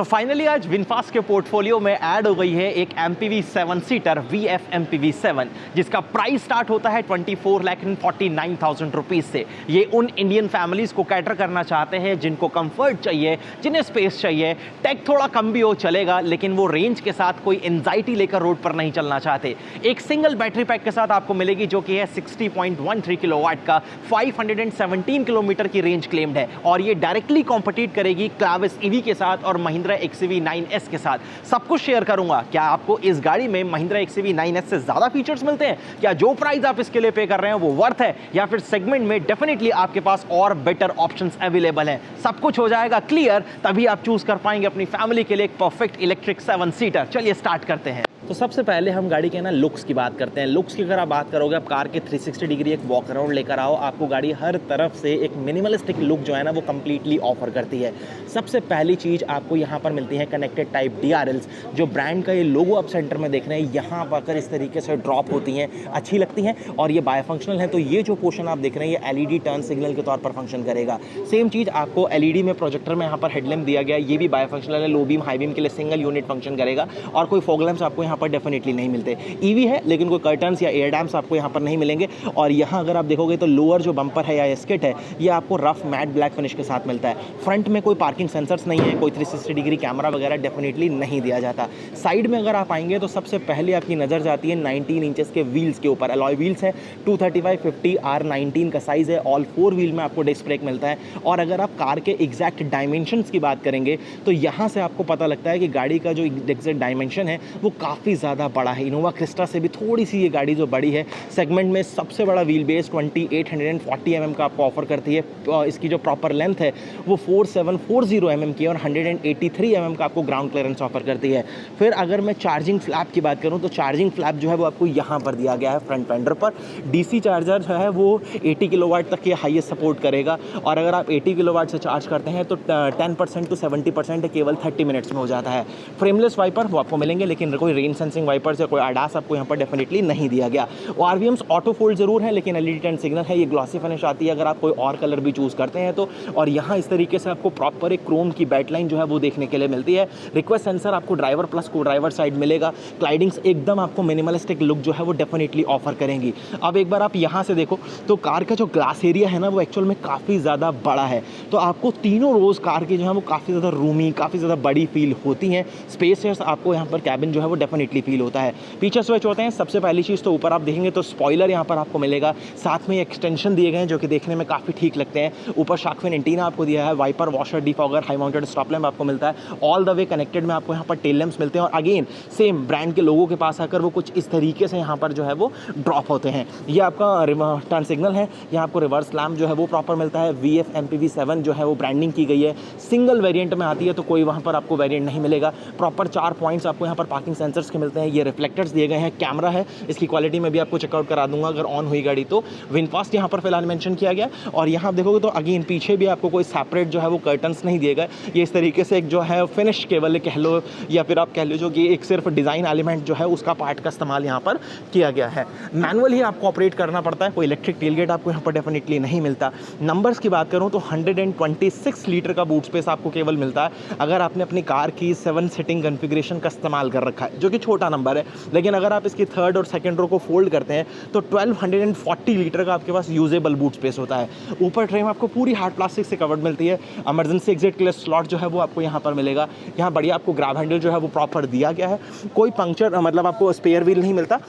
So finally आज VinFast के portfolio में ऐड हो गई है एक MPV 7 सीटर VF MPV 7 जिसका प्राइस स्टार्ट होता है 24,49,000 रुपीज से। ये उन इंडियन फैमिलीज को कैटर करना चाहते हैं जिनको कंफर्ट चाहिए, जिन्हें स्पेस चाहिए, टेक थोड़ा कम भी हो चलेगा, लेकिन वो रेंज के साथ कोई एंजाइटी लेकर रोड पर नहीं चलना चाहते। एक सिंगल बैटरी पैक के साथ आपको मिलेगी जो कि है 60.13 किलोवाट का, 517 किलोमीटर की रेंज क्लेम्ड है और ये डायरेक्टली कॉम्पिटिट करेगी क्लाविस EV के साथ और महिंद्रा XUV 9S के साथ। सब कुछ शेयर करूंगा। क्या आपको इस गाड़ी में महिंद्रा XUV 9S से ज्यादा फीचर्स मिलते हैं? क्या जो प्राइस आप इसके लिए पे कर रहे हैं वो वर्थ है, या फिर सेगमेंट में डेफिनेटली आपके पास और बेटर ऑप्शंस अवेलेबल हैं? सब कुछ हो जाएगा क्लियर, तभी आप चूज कर पाएंगे अपनी फैमिली के लिए एक परफेक्ट इलेक्ट्रिक 7 सीटर। चलिए स्टार्ट करते हैं। तो सबसे पहले हम गाड़ी के लुक्स की बात करते हैं। लुक्स की अगर आप बात करोगे, आप कार के 360 डिग्री एक वॉक अराउंड लेकर आओ, आपको गाड़ी हर तरफ से एक मिनिमलिस्टिक लुक जो है ना वो कंप्लीटली ऑफर करती है। सबसे पहली चीज़ आपको यहाँ पर मिलती है कनेक्टेड टाइप DRLs, जो ब्रांड का ये लोगो आप सेंटर में देख रहे हैं, यहाँ पर इस तरीके से ड्रॉप होती हैं, अच्छी लगती हैं और ये बायफंक्शनल है। तो ये जो पोर्शन आप देख रहे हैं ये LED टर्न सिग्नल के तौर पर फंक्शन करेगा। सेम चीज़ आपको LED में प्रोजेक्टर में यहाँ पर हेडलैम्प दिया गया है, ये भी बायफंक्शनल है, लो बीम हाई बीम के लिए सिंगल यूनिट फंक्शन करेगा और कोई फॉग लैंप्स आपको यहाँ पर डेफिनेटली नहीं मिलते। EV है लेकिन कोई कर्टन्स या एयर डैम्प्स आपको यहाँ पर नहीं मिलेंगे। और यहाँ अगर आप देखोगे तो लोअर जो बम्पर है या स्किट है ये आपको रफ मैट ब्लैक फिनिश के साथ मिलता है। फ्रंट में कोई पार्किंग सेंसर्स नहीं है, कोई 360 डिग्री कैमरा वगैरह डेफिनेटली नहीं दिया जाता। साइड में अगर आप आएंगे तो सबसे पहले आपकी नज़र जाती है 19 इंचेस के व्हील्स के ऊपर। अलॉय व्हील्स है, 235/50 R19 का साइज़ है। ऑल 4 व्हील में आपको डिस्क ब्रेक मिलता है। और अगर आप कार के एग्जैक्ट डायमेंशंस की बात करेंगे तो यहाँ से आपको पता लगता है कि गाड़ी का जो एग्जैक्ट डायमेंशन है वो काफ़ी ज़्यादा बड़ा है। इनोवा क्रिस्टा से भी थोड़ी सी ये गाड़ी जो बड़ी है। सेगमेंट में सबसे बड़ा व्हील बेस 2840 mm का आपको ऑफर करती है। इसकी जो प्रॉपर लेंथ है वो 4740 mm की है और 183 mm का आपको ग्राउंड क्लियरेंस ऑफर करती है। फिर अगर मैं चार्जिंग फ्लैप की बात करूं तो चार्जिंग फ्लैप जो है वो आपको यहाँ पर दिया गया है फ्रंट फेंडर पर। DC चार्जर जो है वो 80 किलोवाट तक के हाईएस्ट सपोर्ट करेगा और अगर आप 80 किलोवाट से चार्ज करते हैं तो 10% to 70% केवल 30 मिनट्स में हो जाता है। फ्रेमलेस वाइपर वो आपको मिलेंगे लेकिन कोई रेन सेंसिंग वाइपर या कोई ADAS आपको यहाँ पर डेफिनेटली नहीं दिया गया। RVMs ऑटो फोल्ड जरूर है लेकिन LED टर्न सिग्नल है, ये ग्लॉसी फिनिश आती है अगर आप कोई और कलर भी चूज करते हैं तो। और यहाँ इस तरीके से आपको प्रॉपर एक क्रोम की बैटलाइन जो है वो देखने के लिए मिलती है। रिक्वेस्ट सेंसर आपको ड्राइवर प्लस को ड्राइवर साइड मिलेगा। क्लाइडिंग्स एकदम आपको मिनिमलिस्टिक लुक जो है वो डेफिनेटली ऑफर करेंगी। अब एक बार आप यहाँ से देखो तो कार का जो ग्लास एरिया है ना वो एक्चुअल में काफ़ी ज़्यादा बड़ा है। तो आपको तीनों रोज कार की जो है वो काफ़ी ज़्यादा रूमी, काफ़ी ज़्यादा बड़ी फील होती हैं। स्पेसियस आपको यहाँ पर कैबिन जो है वो डेफिनेटली फील होता है। पीछे स्विच होते हैं। सबसे पहली चीज़ तो ऊपर आप देखेंगे तो स्पॉइलर यहाँ पर आपको मिलेगा, साथ में एक्सटेंशन दिए गए हैं जो कि देखने में काफ़ी ठीक लगते हैं। ऊपर शार्क फिन एंटीना आपको दिया है, wiper, washer, defogger, high mounted stop lamp आपको मिलता है। ऑल द वे कनेक्टेड में आपको यहाँ पर टेल लैंप्स मिलते हैं और अगेन सेम ब्रांड के लोगों के पास आकर वो कुछ इस तरीके से यहाँ पर जो है वो ड्रॉप होते हैं। ये आपका टर्न सिग्नल है, यहाँ आपको रिवर्स लैम्प जो है वो प्रॉपर मिलता है। VF MPV 7 जो है वो ब्रांडिंग की गई है। सिंगल वेरिएंट में आती है तो कोई वहाँ पर आपको वेरिएंट नहीं मिलेगा। प्रॉपर 4 पॉइंट्स आपको यहाँ पर पार्किंग सेंसर्स के मिलते हैं। ये रिफ्लेक्टर्स दिए गए हैं। कैमरा है, इसकी क्वालिटी में भी आपको चेकआउट करा दूंगा अगर ऑन हुई गाड़ी तो। विनफास्ट यहाँ पर फिलहाल मेंशन किया गया और यहाँ आप देखोगे तो अगेन पीछे भी आपको कोई सेपरेट जो है वो कर्टन्स नहीं दिए गए। ये इस तरीके से एक जो है फिनिश केवल कह लो या फिर आप कह लो जो कि एक सिर्फ डिज़ाइन एलिमेंट जो है उसका पार्ट का इस्तेमाल यहाँ पर किया गया है। मैनुअल ही आपको ऑपरेट करना पड़ता है, कोई इलेक्ट्रिक टेलगेट आपको यहाँ पर डेफिनेटली नहीं मिलता। नंबर्स की बात करूँ तो 126 लीटर का बूट स्पेस आपको केवल मिलता है अगर आपने अपनी कार की 7 सीटिंग कॉन्फ़िगरेशन का इस्तेमाल कर रखा है, जो कि छोटा नंबर है। लेकिन अगर आप इसकी थर्ड और सेकंड रो को फोल्ड करते हैं तो 1240 लीटर का आपके पास यूजेबल बूट स्पेस होता है। ऊपर ट्रेम आपको पूरी हार्ड प्लास्टिक से कवर्ड मिलती है। इमरजेंसी एग्जिट के लिए स्लॉट जो है वो आपको यहाँ पर मिलेगा। यहाँ बढ़िया आपको ग्रैब हैंडल जो है वो प्रॉपर दिया गया है। कोई पंक्चर मतलब आपको स्पेयर व्हील नहीं मिलता।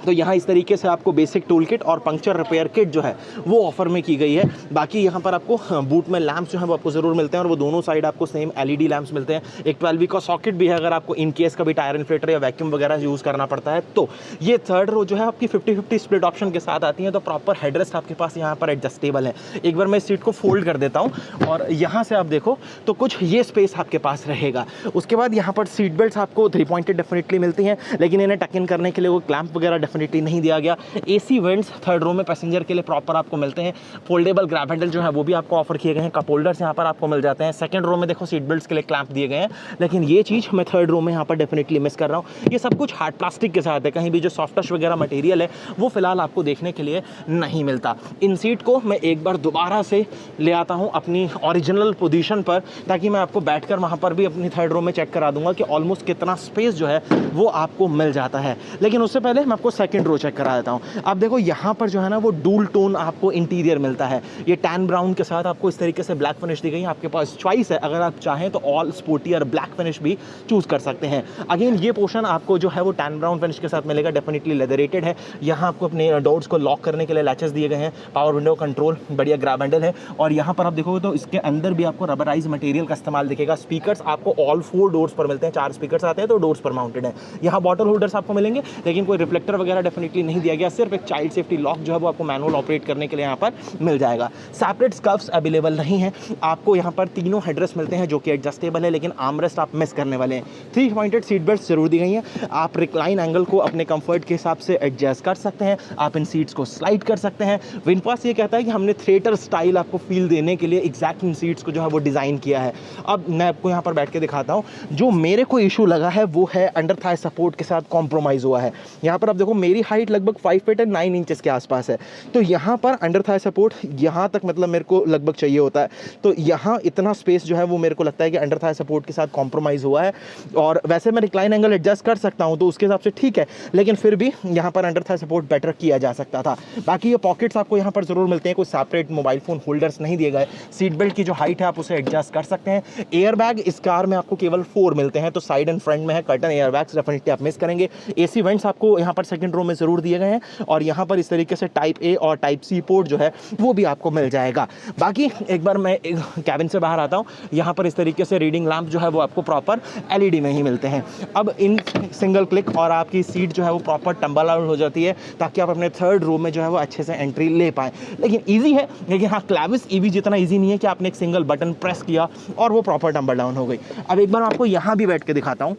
तो यहाँ इस तरीके से आपको बेसिक टूल किट और पंक्चर रिपेयर किट जो है वो ऑफर में की गई है। बाकी यहाँ पर आपको बूट में लैंप्स जो है वो आपको ज़रूर मिलते हैं और वो दोनों साइड आपको सेम LED लैंप्स मिलते हैं। एक 12V का सॉकेट भी है अगर आपको इन केस कभी टायर इन्फ्लेटर या वैक्यूम वगैरह यूज़ करना पड़ता है तो। ये थर्ड रो जो है आपकी 50-50 स्प्लिट ऑप्शन के साथ आती है। तो प्रॉपर हेडरेस्ट आपके पास यहाँ पर एडजस्टेबल है। एक बार मैं इस सीट को फोल्ड कर देता हूँ और यहाँ से आप देखो तो कुछ ये स्पेस आपके पास रहेगा। उसके बाद यहाँ पर सीट बेल्ट आपको 3 पॉइंटेड डेफिनेटली मिलती हैं लेकिन इन्हें टक इन करने के लिए वो क्लैंप वगैरह डेफिनेटली नहीं दिया गया। AC वेंट्स थर्ड रो में पैसेंजर के लिए प्रॉपर आपको मिलते हैं। फोल्डेबल ग्रैब हैंडल जो है वो भी आपको ऑफर किए गए हैं। कप होल्डर्स यहाँ पर आपको मिल जाते हैं। सेकंड रो में देखो सीट बेल्ट्स के लिए क्लैंप दिए गए हैं, लेकिन ये चीज़ मैं थर्ड रो में यहाँ पर डेफिनेटली मिस कर रहा हूँ। ये सब कुछ हार्ड प्लास्टिक के साथ है, कहीं भी जो सॉफ्ट टच वगैरह मटेरियल है वो फिलहाल आपको देखने के लिए नहीं मिलता। इन सीट को मैं एक बार दोबारा से ले आता हूँ अपनी ओरिजिनल पोजीशन पर, ताकि मैं आपको बैठकर वहाँ पर भी अपनी थर्ड रो में चेक करा दूंगा कि ऑलमोस्ट कितना स्पेस जो है वो आपको मिल जाता है। लेकिन उससे पहले मैं आपको सेकंड रो चेक करा देता हूँ। अब देखो यहाँ पर जो है ना वो डूल टोन आपको इंटीरियर मिलता है। ये टैन ब्राउन के साथ आपको इस तरीके से ब्लैक फिनिश दी गई है। आपके पास चॉइस है, अगर आप चाहें तो ऑल स्पोर्टी और ब्लैक फिनिश भी चूज कर सकते हैं। अगेन ये पोर्शन आपको जो है वो टैन ब्राउन फिनिश के साथ मिलेगा, डेफिनेटली लेदरेटेड है। यहाँ आपको अपने डोर्स को लॉक करने के लिए लैचेस दिए गए हैं, पावर विंडो कंट्रोल, बढ़िया ग्रैब हैंडल है। और यहाँ पर आप देखोगे तो इसके अंदर भी आपको रबराइज मटेरियल का इस्तेमाल दिखेगा। स्पीकर्स आपको ऑल 4 डोर्स पर मिलते हैं, 4 स्पीकर्स आते हैं तो डोर्स पर माउंटेड है। यहाँ बॉटल होल्डर्स आपको मिलेंगे, लेकिन कोई रिफ्लेक्टर वगैरह डेफिनेटली नहीं दिया गया। सिर्फ एक चाइल्ड सेफ्टी लॉक जो है वो आपको मैनुअल ऑपरेट करने के लिए यहाँ पर मिल जाएगा। सेपरेट स्कफ्स अवेलेबल नहीं है। आपको यहाँ पर तीनों हेडरेस्ट मिलते हैं जो कि एडजस्टेबल है, लेकिन आर्मरेस्ट आप मिस करने वाले हैं। 3 पॉइंटेड सीट बेल्ट जरूर दी गई हैं। आप रिक्लाइन एंगल को अपने कंफर्ट के हिसाब से एडजस्ट कर सकते हैं। आप इन सीट्स को स्लाइड कर सकते हैं। विनपास ये कहता है कि हमने थिएटर स्टाइल आपको फील देने के लिए एग्जैक्ट इन सीट्स को जो है वो डिज़ाइन किया है। अब मैं आपको यहाँ पर बैठ के दिखाता हूँ। जो मेरे को इशू लगा है वो है अंडर थाई सपोर्ट के साथ कॉम्प्रोमाइज़ हुआ है। यहाँ पर आप देखो मेरी हाइट लगभग 5 फीट 9 इंचेस के आसपास है, तो यहाँ पर अंडर थाई सपोर्ट यहाँ तक मतलब मेरे को लगभग चाहिए होता है। तो यहाँ इतना स्पेस जो है वो मेरे को लगता है कि अंडर थाई सपोर्ट के साथ कॉम्प्रोमाइज़ हुआ है। और वैसे मैं रिक्लाइन एंगल एडजस्ट कर सकता हूँ तो उसके हिसाब से ठीक है, लेकिन फिर भी यहाँ पर अंडर थाई सपोर्ट बेटर किया जा सकता था। बाकी ये पॉकेट्स आपको यहाँ पर जरूर मिलते हैं। कोई सेपरेट मोबाइल फ़ोन होल्डर्स नहीं दिए गए। सीट बेल्ट की जो हाइट है आप उसे एडजस्ट कर सकते हैं। एयर बैग इस कार में आपको केवल 4 मिलते हैं, तो साइड एंड फ्रंट में है। कर्टन एयर बैग्स डेफिनेटली आप मिस करेंगे। AC वेंट्स आपको यहाँ पर सेकंड रो में जरूर दिए गए हैं, और यहाँ पर इस तरीके से टाइप A और टाइप C पोर्ट जो है वो भी आपको मिल जाएगा। बाकी एक बार मैं कैबिन से बाहर आता हूँ। यहाँ पर इस तरीके से रीडिंग लैंप जो है वो आपको प्रॉपर LED में ही मिलते हैं। अब इन सिंगल क्लिक और आपकी सीट जो है वो प्रॉपर टम्बल आउट हो जाती है, ताकि आप अपने थर्ड रो में जो है वो अच्छे से एंट्री ले पाएँ। लेकिन ईजी है, लेकिन हाँ क्लैविस EV जितना ईजी नहीं है कि आपने एक सिंगल बटन प्रेस किया और वो प्रॉपर टम्बल डाउन हो गई। अब एक बार आपको यहाँ भी बैठ के दिखाता हूँ।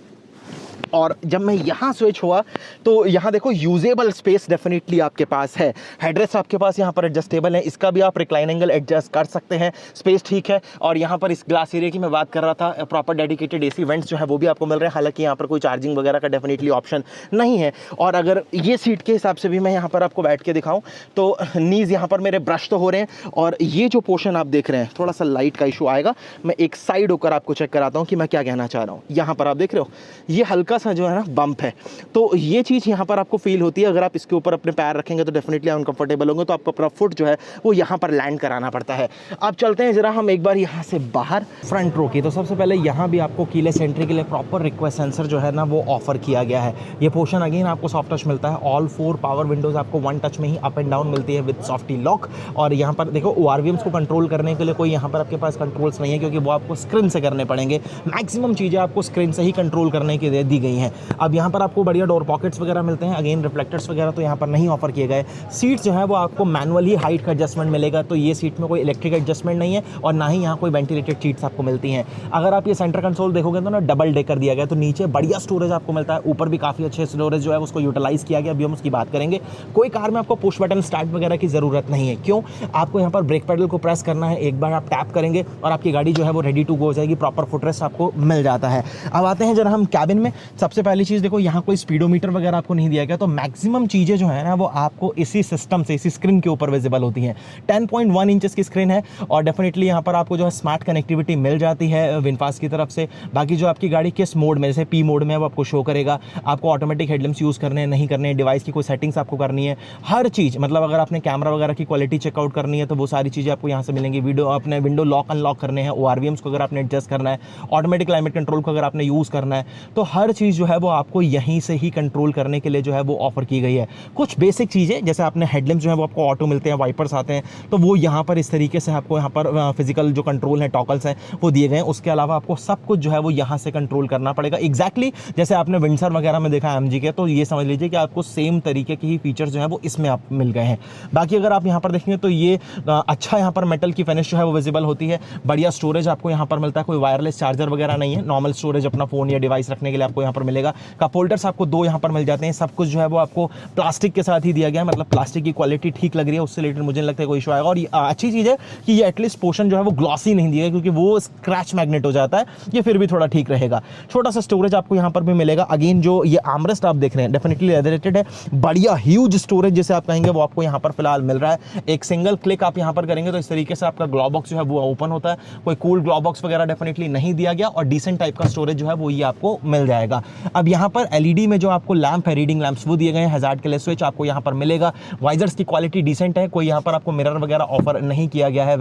और जब मैं यहाँ स्विच हुआ तो यहाँ देखो यूजेबल स्पेस डेफिनेटली आपके पास है। हेडरेस्ट आपके पास यहाँ पर एडजस्टेबल है, इसका भी आप रिक्लाइन एंगल एडजस्ट कर सकते हैं। स्पेस ठीक है। और यहाँ पर इस ग्लास एरिया की मैं बात कर रहा था, प्रॉपर डेडिकेटेड AC वेंट्स जो है वो भी आपको मिल रहे हैं। हालांकि यहाँ पर कोई चार्जिंग वगैरह का डेफिनेटली ऑप्शन नहीं है। और अगर ये सीट के हिसाब से भी मैं यहाँ पर आपको बैठ के दिखाऊँ तो नीज यहाँ पर मेरे ब्रश तो हो रहे हैं। और ये जो पोर्शन आप देख रहे हैं, थोड़ा सा लाइट का इशू आएगा, मैं एक साइड होकर आपको चेक कराता हूँ कि मैं क्या कहना चाह रहा हूँ। यहाँ पर आप देख रहे हो ये हल्का सा जो है ना बम्प है, तो ये चीज़ यहाँ पर आपको फील होती है। अगर आप इसके ऊपर अपने पैर रखेंगे तो डेफिनेटली अनकंफर्टेबल होंगे, तो आपको अपना फुट जो है वो यहाँ पर लैंड कराना पड़ता है। अब चलते हैं जरा हम एक बार यहाँ से बाहर फ्रंट रो की। तो सबसे पहले यहाँ भी आपको कीलेस एंट्री के लिए प्रॉपर रिक्वेस्ट सेंसर जो है ना वो ऑफर किया गया है। ये पोर्शन अगेन आपको सॉफ्ट टच मिलता है। ऑल 4 पावर विंडोज आपको 1 टच में ही अप एंड डाउन मिलती है विद सॉफ्टी लॉक। और यहाँ पर देखो ORVMs को कंट्रोल करने के लिए कोई यहाँ पर आपके पास कंट्रोल्स नहीं है, क्योंकि वो आपको स्क्रीन से करने पड़ेंगे। मैक्सिमम चीज़ें आपको स्क्रीन से ही कंट्रोल करने के लिए दी गई हैं। अब यहाँ पर आपको बढ़िया डोर पॉकेट्स वगैरह मिलते हैं। अगेन रिफ्लेक्टर्स वगैरह तो यहाँ पर नहीं ऑफर किए गए। सीट्स जो है वो आपको मैनुअली हाइट का एडजस्टमेंट मिलेगा, तो ये सीट में कोई इलेक्ट्रिक एडजस्टमेंट नहीं है, और ना ही यहाँ कोई वेंटिलेटेड सीट्स आपको मिलती हैं। अगर आप ये सेंटर कंसोल देखोगे तो ना डबल डेकर दिया गया, तो नीचे बढ़िया स्टोरेज आपको मिलता है, ऊपर भी काफ़ी अच्छे स्टोरेज जो है उसको यूटिलाइज किया गया। अभी हम उसकी बात करेंगे। कोई कार में आपको पुश बटन स्टार्ट वगैरह की ज़रूरत नहीं है। क्यों? आपको यहाँ पर ब्रेक पेडल को प्रेस करना है, एक बार आप टैप करेंगे और आपकी गाड़ी जो है वो रेडी टू गो हो जाएगी। प्रॉपर फुटरेस्ट आपको मिल जाता है। अब आते हैं जरा हम कैबिन में। सबसे पहली चीज़ देखो, यहाँ कोई स्पीडोमीटर वगैरह आपको नहीं दिया गया, तो मैक्सिमम चीज़ें जो है ना वो आपको इसी सिस्टम से, इसी स्क्रीन के ऊपर विजिबल होती हैं। 10.1 इंचेस की स्क्रीन है, और डेफिनेटली यहाँ पर आपको जो है स्मार्ट कनेक्टिविटी मिल जाती है विनफास्ट की तरफ से। बाकी जो आपकी गाड़ी किस मोड में, जैसे P मोड में है, वो आपको शो करेगा। आपको ऑटोमेटिक हेडलैम्प्स यूज़ करने हैं, नहीं करने हैं, डिवाइस की कोई सेटिंग्स आपको करनी है, हर चीज़। मतलब अगर आपने कैमरा वगैरह की क्वालिटी चेकआउट करनी है तो वो सारी चीज़ें आपको यहाँ से मिलेंगी। अपने विंडो लॉक अनलॉक करने हैं, ORVMs को अगर आपने एडजस्ट करना है, ऑटोमेटिक क्लाइमेट कंट्रोल को अगर आपने यूज़ करना है, तो हर चीज़ जो है वो आपको यहीं से ही कंट्रोल करने के लिए जो है वो ऑफर की गई है। कुछ बेसिक चीज़ें जैसे आपने हेडलैम्प जो है वो आपको ऑटो मिलते हैं, वाइपर्स आते हैं, तो वो यहाँ पर इस तरीके से आपको यहाँ पर फिजिकल जो कंट्रोल है, टॉकल्स हैं, वो दिए गए हैं। उसके अलावा आपको सब कुछ जो है वो यहाँ से कंट्रोल करना पड़ेगा। एग्जैक्टली जैसे आपने विंडसर वगैरह में देखा MG के, तो ये समझ लीजिए कि आपको सेम तरीके के ही फीचर्स जो है वो इसमें आप मिल गए हैं। बाकी अगर आप यहाँ पर देखेंगे तो ये अच्छा यहाँ पर मेटल की फिनिश जो है वो विजिबल होती है। बढ़िया स्टोरेज आपको यहाँ पर मिलता है, कोई वायरलेस चार्जर वगैरह नहीं है। नॉर्मल स्टोरेज अपना फ़ोन या डिवाइस रखने के लिए आपको यहाँ पर मिलेगा। कप होल्डर्स आपको 2 यहाँ पर मिल जाते हैं। सब कुछ जो है वो आपको प्लास्टिक के साथ ही दिया गया है, मतलब प्लास्टिक की क्वालिटी ठीक लग रही है, उससे रिलेटेड मुझे नहीं लगता है कोई इशू आएगा। और अच्छी चीज़ है कि ये एटलीस्ट पोर्शन जो है वो ग्लॉसी नहीं दिया है, क्योंकि वो स्क्रैच मैग्नेट हो जाता है, ये फिर भी थोड़ा ठीक रहेगा। छोटा सा स्टोरेज आपको यहाँ पर भी मिलेगा। अगेन जो ये आर्मरेस्ट आप देख रहे हैं डेफिनेटली लेदरेटेड है, बढ़िया ह्यूज स्टोरेज जैसे आप कहेंगे वो आपको यहाँ पर फिलहाल मिल रहा है। एक सिंगल क्लिक आप यहाँ पर करेंगे तो इस तरीके से आपका ग्लॉ बॉक्स जो है वो ओपन होता है। कोई कूल ग्लॉ बॉक्स वगैरह डेफिनेटली नहीं दिया गया, और डिसेंट टाइप का स्टोरेज जो है वो ये आपको मिल जाएगा। अब यहाँ पर एलईडी में जो आपको लैंप है, रीडिंग लैंप्स वो दिए गए हैं। हैजार्ड के लिए स्विच आपको यहाँ पर मिलेगा। वाइजर्स की क्वालिटी डिसेंट है, कोई यहाँ पर आपको मिरर वगैरह ऑफर नहीं किया गया है।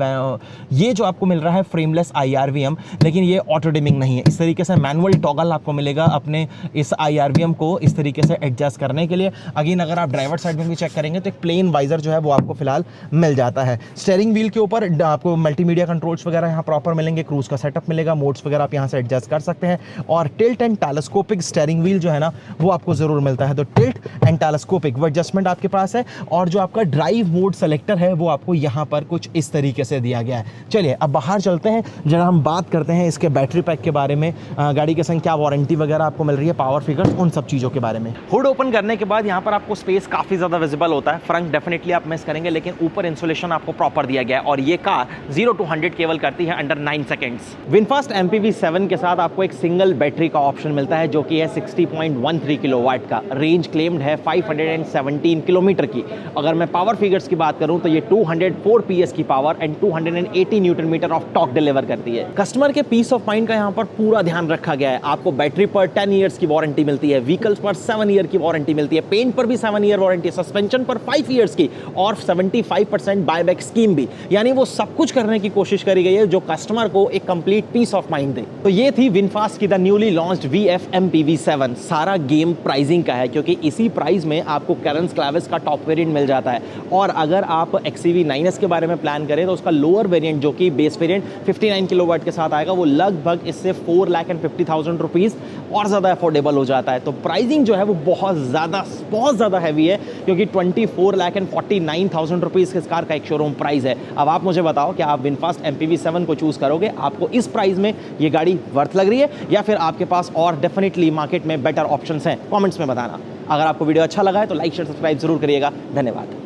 ये जो आपको मिल रहा है फ्रेमलेस IRVM, लेकिन ये ऑटो डिमिंग नहीं है। इस तरीके से मैनुअल टॉगल आपको मिलेगा अपने इस IRVM को इस तरीके से एडजस्ट करने के लिए। अगेन अगर आप ड्राइवर साइड में भी चेक करेंगे तो एक प्लेन वाइजर जो है वो आपको फिलहाल मिल जाता है। स्टीयरिंग व्हील के ऊपर आपको मल्टीमीडिया कंट्रोल्स वगैरह यहाँ प्रॉपर मिलेंगे। क्रूज का सेटअप मिलेगा, मोड्स वगैरह आप यहाँ से एडजस्ट कर सकते हैं। और tilt and telescopic steering wheel जो है ना वो आपको जरूर मिलता है। तो टिल्ट एंड टेलीस्कोपिक वो एडजस्टमेंट आपके पास है। और जो आपका ड्राइव मोड सेलेक्टर है वो आपको यहाँ पर कुछ इस तरीके से दिया गया है। चलिए अब बाहर चलते हैं, जरा हम बात करते हैं इसके बैटरी पैक के बारे में, गाड़ी के संग क्या वारंटी वगैरह आपको मिल रही है, पावर फिगर्स, उन सब चीज़ों के बारे में। हुड ओपन करने के बाद यहाँ पर आपको स्पेस काफी ज्यादा विजिबल होता है। फ्रंट डेफिनेटली आप मिस करेंगे, लेकिन ऊपर इंसुलेशन आपको प्रॉपर दिया गया है। और ये कार 0 to 100 केवल करती है अंडर 9 सेकंड्स। विनफास्ट MPV 7 के साथ आपको एक सिंगल बैटरी का ऑप्शन मिलता है, जो कि है 60.13 किलोवाट का। रेंज क्लेम्ड है 517 किलोमीटर की। अगर मैं पावर फिगर्स की बात करूं तो ये 204 PS की power and 280 newton metre of torque deliver करती है। कस्टमर के पीस ऑफ माइंड का यहाँ पर पूरा ध्यान रखा गया है। आपको बैटरी पर 10 ईयर्स की वारंटी मिलती है, व्हीकल्स पर 7 ईयर की वारंटी मिलती है, पेंट पर भी 7 ईयर वारंटी है, सस्पेंशन पर 5 ईयर्स की, और 75% बायबैक स्कीम भी। यानी वो सब कुछ करने की कोशिश करी गई है जो कस्टमर को एक कंप्लीट पीस ऑफ माइंड दे। तो ये थी विनफास्ट की the newly launched VF MPV 7। सारा गेम प्राइसिंग का है, क्योंकि इसी प्राइस में आपको कैरन्स क्लाविस का टॉप वेरिएंट मिल जाता है। और अगर आप XCV 9S के बारे में प्लान करें तो उसका लोअर वेरिएंट, जो कि बेस वेरिएंट 59 किलोवाट के साथ आएगा, वो लगभग इससे 4,50,000 रुपीज़ और ज़्यादा अफोर्डेबल हो जाता है। तो प्राइसिंग जो है वो बहुत ज़्यादा हैवी है, क्योंकि 24,49,000 रुपीज़ इस कार का एक शोरूम प्राइस है। अब आप मुझे बताओ कि आप विनफास्ट MPV 7 को चूज़ करोगे, आपको इस प्राइस में ये गाड़ी वर्थ लग रही है, या फिर आपके पास और डेफिनेटली मार्केट में बेटर ऑप्शंस हैं? कमेंट्स में बताना। अगर आपको वीडियो अच्छा लगा है तो लाइक शेयर सब्सक्राइब जरूर करिएगा। धन्यवाद।